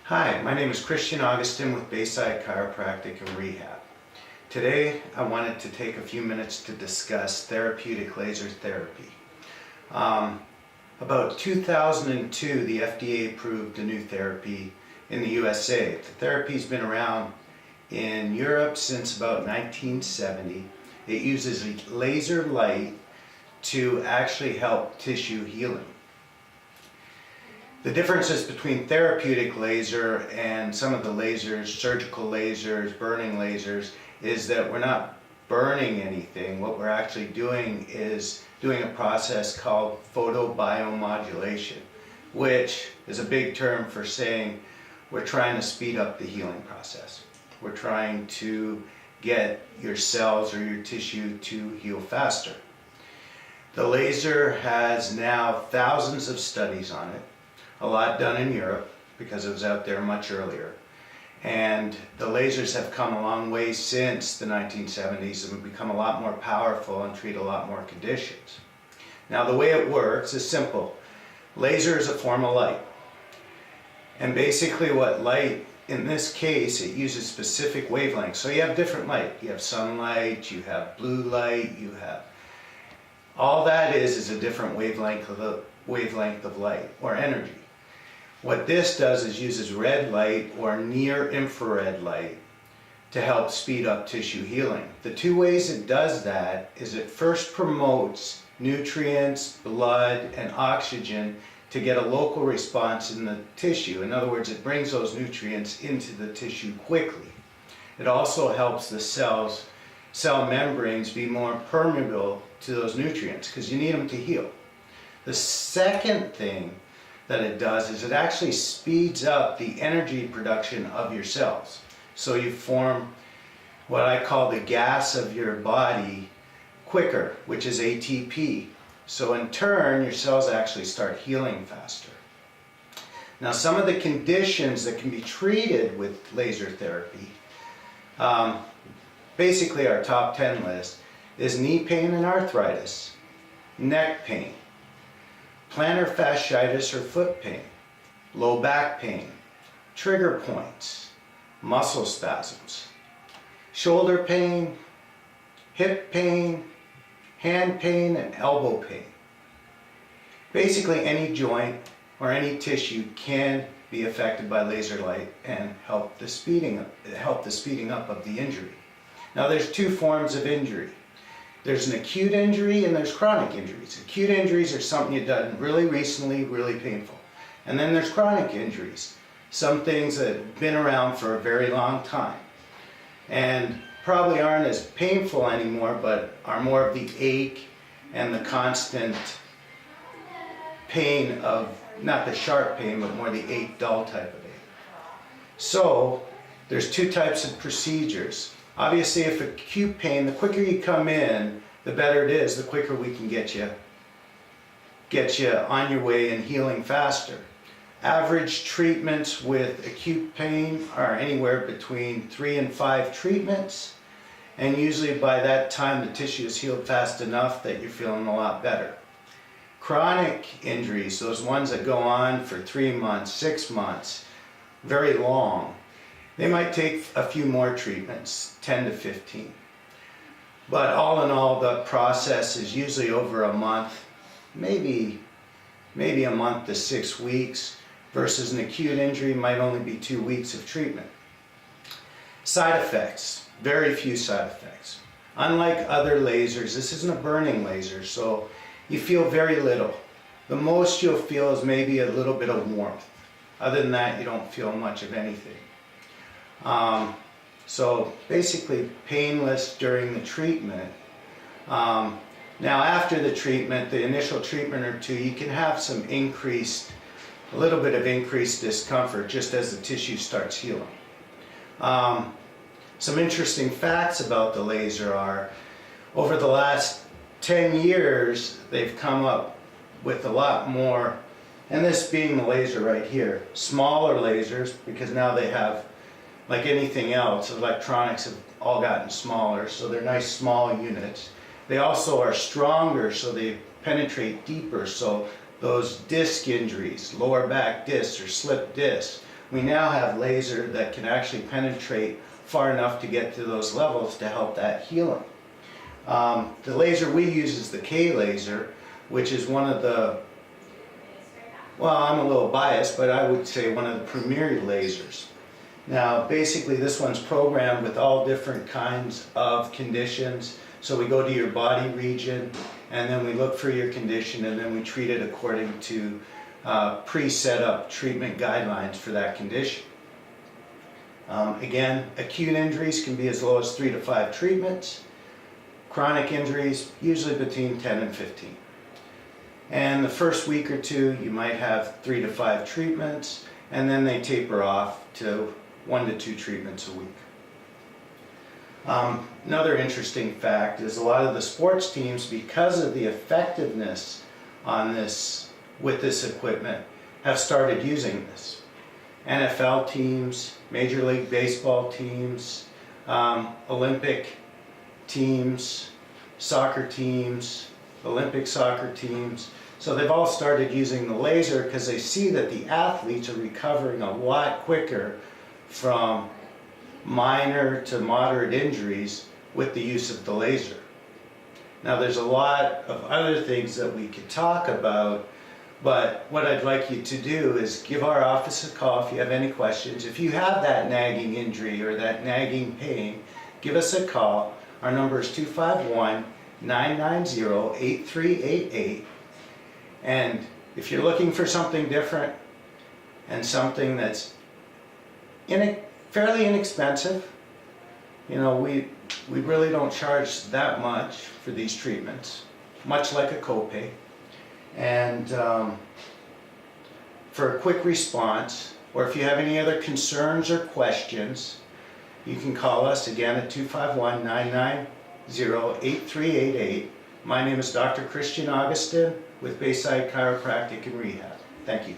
Hi, my name is Christian Augustin with Bayside Chiropractic and Rehab. Today I wanted to take a few minutes to discuss therapeutic laser therapy. About 2002 the FDA approved a new therapy in the USA. The therapy's been around in Europe since about 1970. It uses laser light to actually help tissue healing. The differences between therapeutic laser and some of the lasers, surgical lasers, burning lasers, is that we're not burning anything. What we're actually doing is doing a process called photobiomodulation, which is a big term for saying we're trying to speed up the healing process. We're trying to get your cells or your tissue to heal faster. The laser has now thousands of studies on it. A lot done in Europe because it was out there much earlier. And the lasers have come a long way since the 1970s and have become a lot more powerful and treat a lot more conditions. Now the way it works is simple. Laser is a form of light. And basically what light, in this case, it uses specific wavelengths. So you have different light. You have sunlight, you have blue light, you have... All that is a different wavelength of light or energy. What this does is uses red light or near infrared light to help speed up tissue healing. The two ways it does that is it first promotes nutrients, blood, and oxygen to get a local response in the tissue. In other words, it brings those nutrients into the tissue quickly. It also helps the cell membranes be more permeable to those nutrients because you need them to heal. The second thing that it does is it actually speeds up the energy production of your cells. So you form what I call the gas of your body quicker, which is ATP. So in turn, your cells actually start healing faster. Now some of the conditions that can be treated with laser therapy, basically our top 10 list, is knee pain and arthritis, neck pain, plantar fasciitis or foot pain, low back pain, trigger points, muscle spasms, shoulder pain, hip pain, hand pain, and elbow pain. Basically any joint or any tissue can be affected by laser light and help the speeding up of the injury. Now there's two forms of injury. There's an acute injury and there's chronic injuries. Acute injuries are something you've done really recently, really painful. And then there's chronic injuries, some things that have been around for a very long time and probably aren't as painful anymore, but are more of the ache and the constant pain of, not the sharp pain, but more the ache, dull type of ache. So there's two types of procedures. Obviously, if acute pain, the quicker you come in, the better it is, the quicker we can get you on your way and healing faster. Average treatments with acute pain are anywhere between 3 and 5 treatments, and usually by that time the tissue is healed fast enough that you're feeling a lot better. Chronic injuries, those ones that go on for 3 months, 6 months, very long, they might take a few more treatments, 10 to 15. But all in all, the process is usually over a month, maybe a month to 6 weeks, versus an acute injury might only be 2 weeks of treatment. Side effects, very few side effects. Unlike other lasers, this isn't a burning laser, so you feel very little. The most you'll feel is maybe a little bit of warmth. Other than that, you don't feel much of anything. So basically painless during the treatment. Now after the treatment, the initial treatment or two, you can have a little bit of increased discomfort just as the tissue starts healing. Some interesting facts about the laser are, over the last 10 years, they've come up with a lot more, and this being the laser right here, smaller lasers, because now they have, like anything else, electronics have all gotten smaller, so they're nice small units. They also are stronger, so they penetrate deeper, so those disc injuries, lower back discs or slip discs, we now have laser that can actually penetrate far enough to get to those levels to help that healing. The laser we use is the K laser, which is one of the, well, I'm a little biased, but I would say one of the premier lasers. Now, basically this one's programmed with all different kinds of conditions. So we go to your body region, and then we look for your condition, and then we treat it according to pre-set up treatment guidelines for that condition. Again, acute injuries can be as low as 3 to 5 treatments. Chronic injuries, usually between 10 and 15. And the first week or two, you might have 3 to 5 treatments, and then they taper off to 1 to 2 treatments a week. Another interesting fact is a lot of the sports teams, because of the effectiveness on this, with this equipment, have started using this. NFL teams, Major League Baseball teams, Olympic teams, soccer teams, Olympic soccer teams. So they've all started using the laser because they see that the athletes are recovering a lot quicker from minor to moderate injuries with the use of the laser. Now there's a lot of other things that we could talk about, but what I'd like you to do is give our office a call if you have any questions. If you have that nagging injury or that nagging pain, give us a call. Our number is 251-990-8388. And if you're looking for something different and something that's fairly inexpensive, you know, we really don't charge that much for these treatments, much like a copay. And for a quick response, or if you have any other concerns or questions, you can call us again at 251-990-8388. My name is Dr. Christian Augustin with Bayside Chiropractic and Rehab. Thank you.